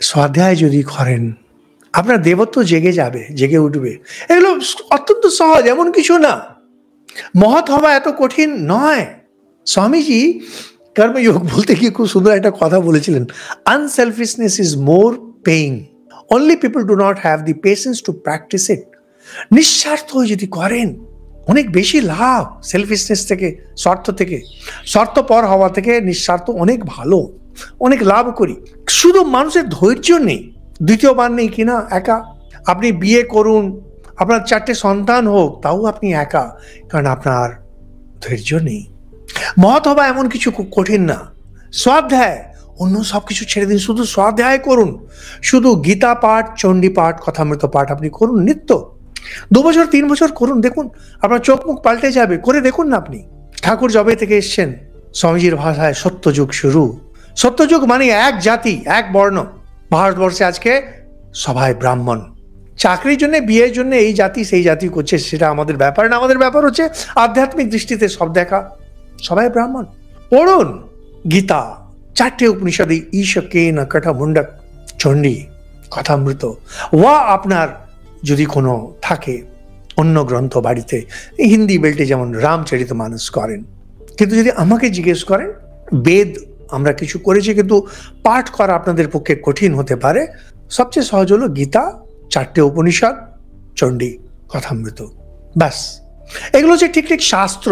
স্বাধ্যায় যদি করেন, আপনার দেবত্ব জেগে যাবে, জেগে উঠবে। এগুলো অত্যন্ত সহজ, এমন কিছু না। মহৎ হওয়া এত কঠিন নয়। স্বামীজি কর্মযোগ বলতে গিয়ে খুব সুন্দর একটা কথা বলেছিলেন, unselfishness is more paying, only people do not have the patience to practice it. নিঃস্বার্থ যদি করেন, অনেক বেশি লাভ সেলফিশনেস থেকে, স্বার্থ থেকে। স্বার্থপর হওয়া থেকে নিঃস্বার্থ অনেক ভালো, অনেক লাভ করি। শুধু মানুষের ধৈর্য নেই, দ্বিতীয়বার নেই কিনা একা। আপনি বিয়ে করুন, আপনার 4টে সন্তান হোক, তাও আপনি একা, কারণ আপনার ধৈর্য নেই। মহৎ হওয়া এমন কিছু খুব কঠিন না। স্বাধ্যায়, অন্য সব কিছু ছেড়ে দিন, শুধু স্বাধ্যায় করুন। শুধু গীতা পাঠ, চণ্ডী পাঠ, কথামৃত পাঠ আপনি করুন নিত্য। 2 বছর 3 বছর করুন, দেখুন আপনার চোখ মুখ পাল্টে যাবে। করে দেখুন না আপনি। ঠাকুর জবে থেকে এসছেন, স্বামীজির ভাষায় সত্যযুগ শুরু। সত্যযুগ মানে এক জাতি, এক বর্ণ। ভারতবর্ষে আজকে সবাই ব্রাহ্মণ। চাকরির জন্য, বিয়ের জন্য এই জাতি সেই জাতি করছে, সেটা আমাদের ব্যাপার না। আমাদের ব্যাপার হচ্ছে আধ্যাত্মিক দৃষ্টিতে সব দেখা। সবাই ব্রাহ্মণ। পড়ুন গীতা, 4টে উপনিষদে, ঈশ কেন কঠ মুন্ডক, চণ্ডী, কথামৃত। ওয়া আপনার যদি কোনো থাকে অন্য গ্রন্থ বাড়িতে, হিন্দি বেল্টে যেমন রামচরিতমানস করেন। কিন্তু যদি আমাকে জিজ্ঞেস করেন, বেদ আমরা কিছু করেছি কিন্তু পাঠ করা আপনাদের পক্ষে কঠিন হতে পারে, সবচেয়ে সহজ হলো গীতা, 4টে উপনিষদ, চণ্ডী, কথামৃত। ব্যাস, এগুলো হচ্ছে ঠিক ঠিক শাস্ত্র।